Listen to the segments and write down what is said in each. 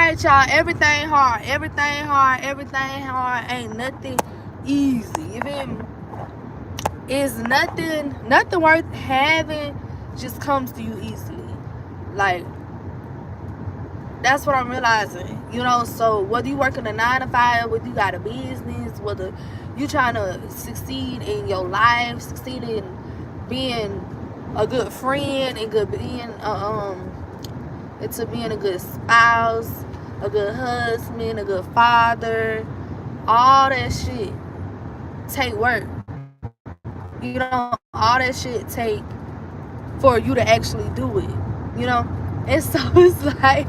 Alright, y'all. Everything hard. Everything hard. Everything hard. Ain't nothing easy. You feel me? It's nothing worth having just comes to you easily. Like, that's what I'm realizing. You know, so whether you working a 9 to 5, whether you got a business, whether you trying to succeed in your life, succeed in being a good friend and into being a good spouse, a good husband, a good father, all that shit take work. You know, all that shit take for you to actually do it. You know, and so it's like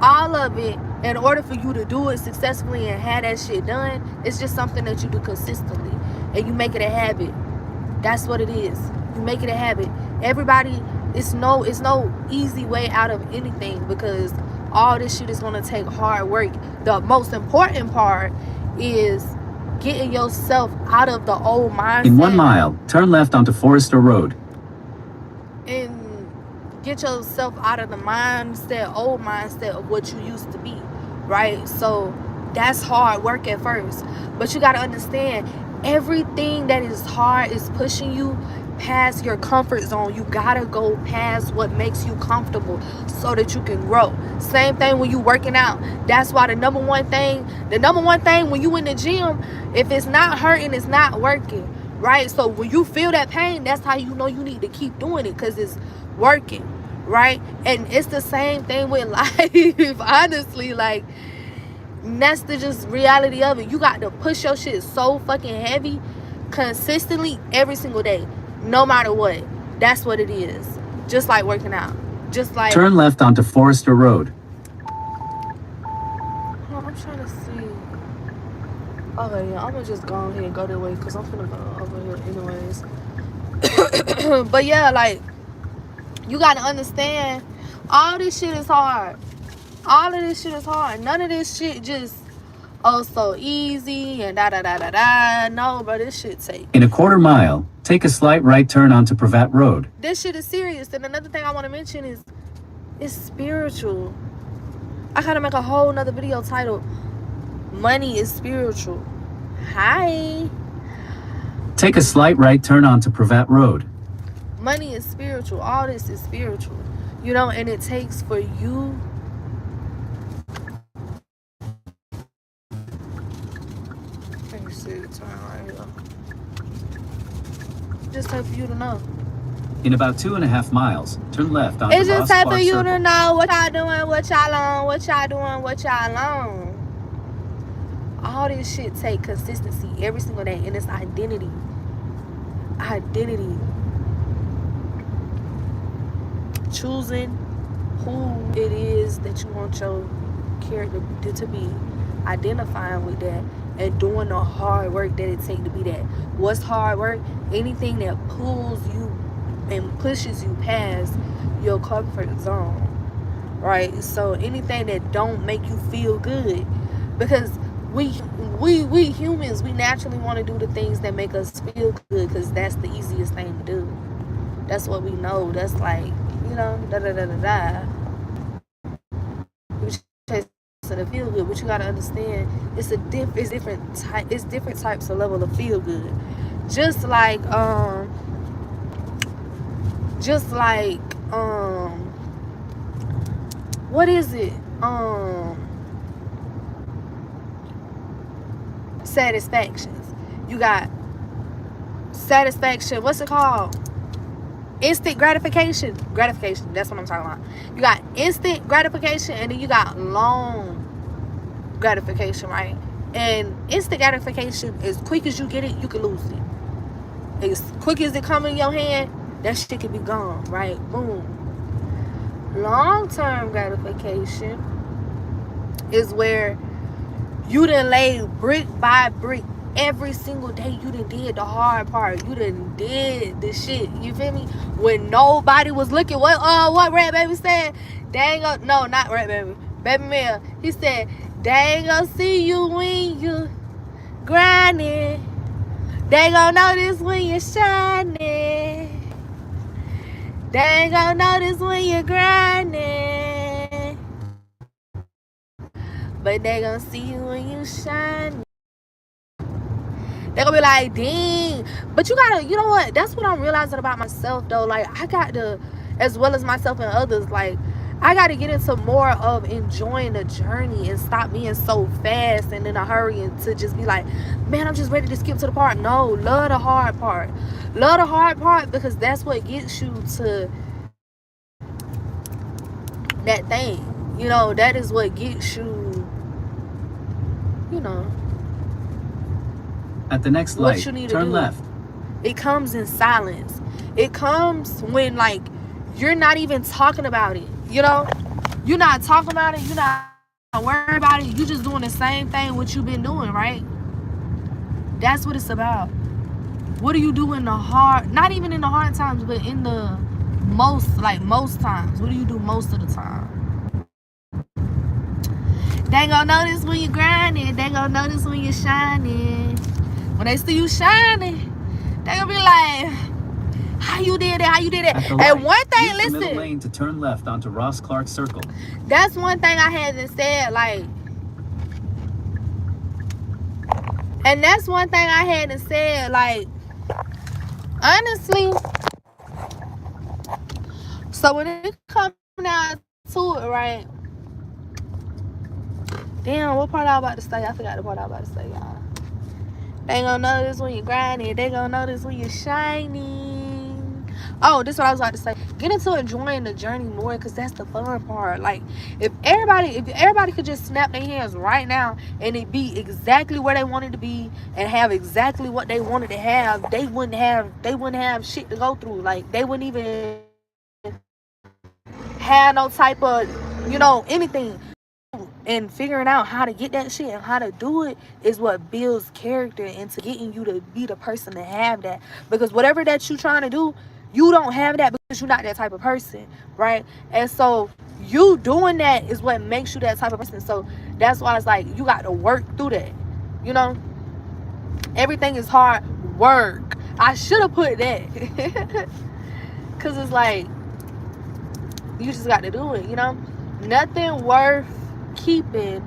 all of it, in order for you to do it successfully and have that shit done, it's just something that you do consistently and you make it a habit. That's what it is. You make it a habit. Everybody, it's no easy way out of anything, because all this shit is gonna take hard work. The most important part is getting yourself out of the old mindset. In 1 mile, turn left onto Forester Road. And get yourself out of the old mindset of what you used to be, right? So that's hard work at first. But you gotta understand, everything that is hard is pushing you past your comfort zone. You gotta go past what makes you comfortable so that you can grow. Same thing when you working out. That's why the number one thing when you in the gym, if it's not hurting, it's not working, right? So when you feel that pain, that's how you know you need to keep doing it, because it's working, right? And it's the same thing with life. Honestly, like, that's the just reality of it. You got to push your shit so fucking heavy consistently every single day, no matter what. That's what it is. Just like working out. Just like, turn left onto Forester Road. Oh, I'm trying to see. Okay, yeah, I'm gonna just go ahead and go that way, because I'm gonna go over here anyways. But yeah, like, you gotta understand, all this shit is hard. All of this shit is hard. None of this shit just so easy and da da da da da. No, bro, this shit take. In a 1/4 mile, take a slight right turn onto Pravat Road. This shit is serious. And another thing I want to mention is, it's spiritual. I gotta make a whole nother video titled "Money is Spiritual." Hi. Take a slight right turn onto Pravat Road. Money is spiritual. All this is spiritual. You know, and it takes for you. Let me see. Turn right here. Just take for you to know. In about 2.5 miles, turn left onto It's just time for you Circle. to know what y'all doing, what y'all on, what y'all doing, what y'all on. All this shit take consistency every single day, and it's identity. Identity. Choosing who it is that you want your character to be, identifying with that, and doing the hard work that it takes to be that. What's hard work? Anything that pulls you and pushes you past your comfort zone, right? So anything that don't make you feel good, because we humans, we naturally want to do the things that make us feel good, because that's the easiest thing to do. That's what we know. That's like, you know, da da da da da. We chase to feel good, but you gotta understand, it's different types of level of feel good. Just like what is it? Satisfactions. You got satisfaction. What's it called? Instant gratification. That's what I'm talking about. You got instant gratification, and then you got long gratification, right? And instant gratification, as quick as you get it, you can lose it. As quick as it come in your hand, that shit can be gone, right? Boom. Long-term gratification is where you done laid brick by brick. Every single day you done did the hard part. You done did the shit. You feel me? When nobody was looking. What Red Baby said? They ain't gonna, no, not Red Baby. Baby Mel. He said, they ain't gonna see you when you grinding. They gonna notice when you're shining. They ain't gonna notice when you're grinding, but they gonna see you when you shine. They gonna be like, dang. But you gotta, you know what? That's what I'm realizing about myself, though. Like, I got to, as well as myself and others, like, I got to get into more of enjoying the journey and stop being so fast and in a hurry and to just be like, man, I'm just ready to skip to the part. No, love the hard part. Love the hard part, because that's what gets you to that thing. You know, that is what gets you, you know, At the next what light, you need to turn do. left. It comes in silence. It comes when, like, you're not even talking about it. You know, you're not talking about it. You're not worried about it. You're just doing the same thing what you've been doing, right? That's what it's about. What do you do in the hard, not even in the hard times, but in the most times? What do you do most of the time? They ain't gonna notice when you're grinding. They gonna notice when you're shining. When they see you shining, they gonna be like, how you did it? How you did it? At the And light, one thing, use the middle listen, lane to turn left onto Ross Clark Circle. that's one thing I hadn't said, like, and that's one thing I hadn't said, like, honestly. So when it comes down to it, right? Damn, what part I was about to say? I forgot the part I was about to say, y'all. They ain't gonna notice when you're grinding. They gonna notice when you're shining. Oh, this is what I was about to say. Get into enjoying the journey more, because that's the fun part. Like, if everybody could just snap their hands right now and it be exactly where they wanted to be and have exactly what they wanted to have, they wouldn't have shit to go through. Like, they wouldn't even have no type of, you know, anything. And figuring out how to get that shit and how to do it is what builds character into getting you to be the person to have that. Because whatever that you trying to do, you don't have that because you're not that type of person, right? And so you doing that is what makes you that type of person. So that's why it's like you got to work through that. You know, everything is hard work. I should have put that because it's like you just got to do it. You know, nothing worth keeping,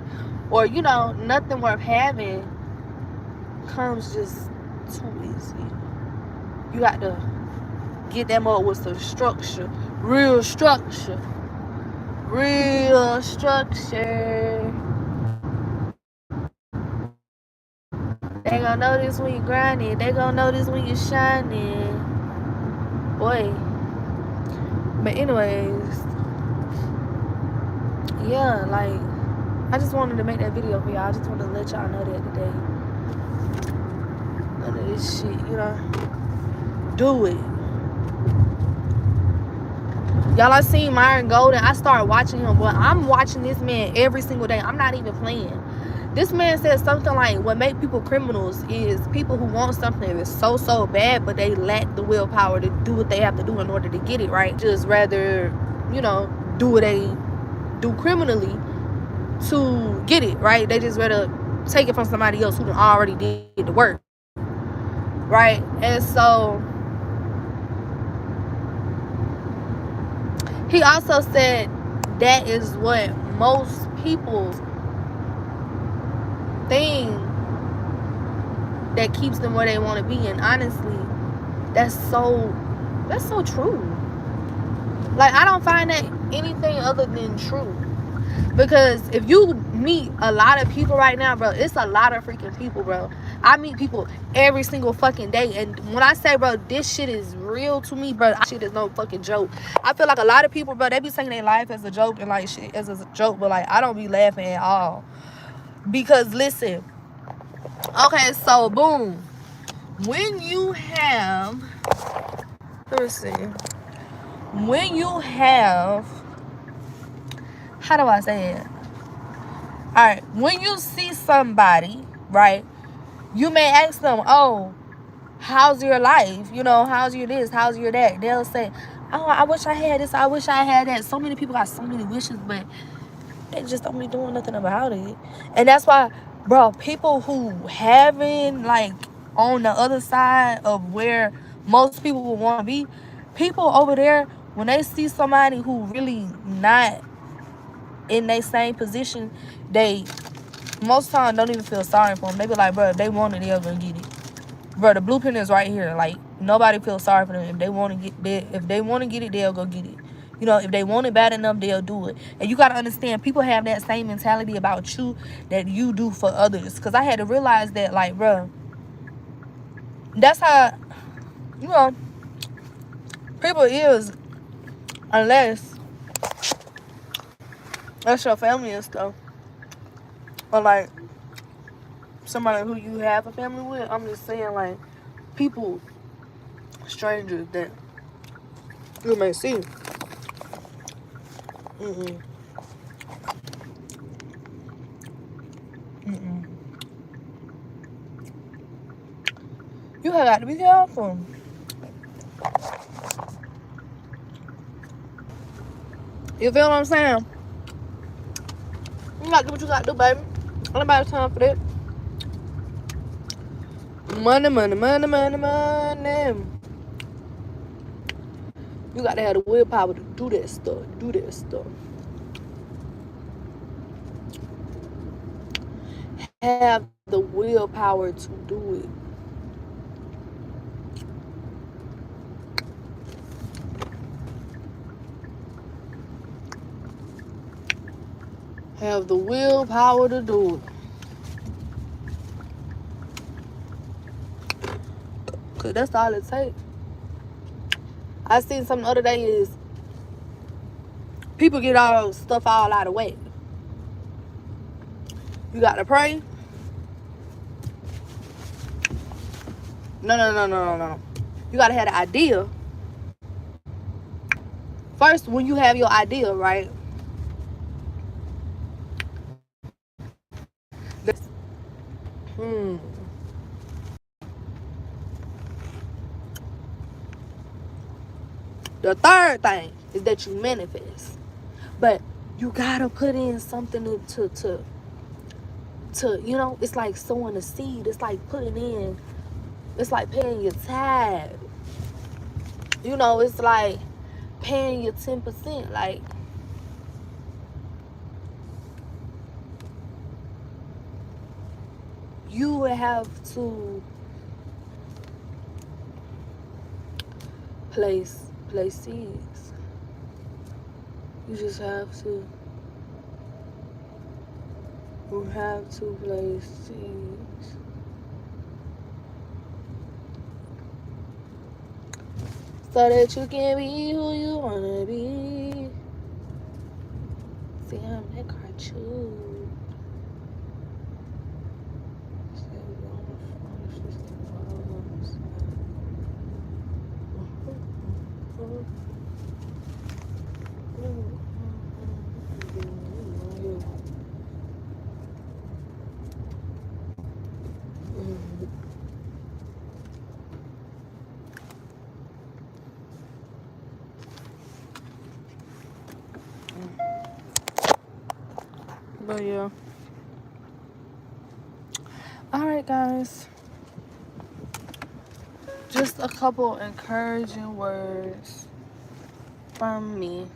or, you know, nothing worth having comes just too easy. You got to get them up with some structure, real structure. They gonna notice when you grinding. They gonna notice when you shining, boy. But anyways, yeah, like, I just wanted to make that video for y'all. I just wanted to let y'all know that today. None of this shit, you know. Do it. Y'all, I seen Myron Golden. I started watching him, but I'm watching this man every single day. I'm not even playing. This man said something like, what make people criminals is people who want something that's so bad, but they lack the willpower to do what they have to do in order to get it, right? Just rather, you know, do what they do criminally to get it, right? They just rather take it from somebody else who already did the work, right? And so he also said that is what most people's thing that keeps them where they want to be. And honestly, that's so true. Like, I don't find that anything other than true. Because if you meet a lot of people right now, bro, it's a lot of freaking people, bro. I meet people every single fucking day. And when I say, bro, this shit is real to me, bro, shit is no fucking joke. I feel like a lot of people, bro, they be taking their life as a joke and, like, shit as a joke. But, like, I don't be laughing at all. Because, listen. Okay, so, boom. When you have... Let me see. When you have... How do I say it? Alright, when you see somebody, right, you may ask them, oh, how's your life? You know, how's your this? How's your that? They'll say, oh, I wish I had this. I wish I had that. So many people got so many wishes, but they just don't be doing nothing about it. And that's why, bro, people who haven't, like, on the other side of where most people would want to be, people over there when they see somebody who really not in their same position, they most time don't even feel sorry for them. They be like, bro, if they want it, they'll go get it. Bro, the blueprint is right here. Like, nobody feels sorry for them. If they want to get it, they'll go get it. You know, if they want it bad enough, they'll do it. And you got to understand, people have that same mentality about you that you do for others. Because I had to realize that, like, bro, that's how, you know, people is, unless that's your family and stuff. Or, like, somebody who you have a family with. I'm just saying, like, people, strangers that you may see. Mm-mm. Mm-mm. You have got to be careful. You feel what I'm saying? You got to do what you got to do, baby. Ain't nobody time for that. Money, money, money, money, money. You got to have the willpower to do that stuff. Do that stuff. Have the willpower to do it. Have the willpower to do it. Cause that's all it takes. I seen something the other day is people get all stuff all out of whack. You gotta pray. No. You gotta have the idea. First, when you have your idea, right? The third thing is that you manifest. But you gotta put in something to you know, it's like sowing a seed. It's like putting in, it's like paying your tithe. You know, it's like paying your 10%. Like, you would have to place seeds. You just have to. You have to place seeds. So that you can be who you wanna be. See, I'm that cartoon. But yeah. Alright, guys. Just a couple encouraging words from me.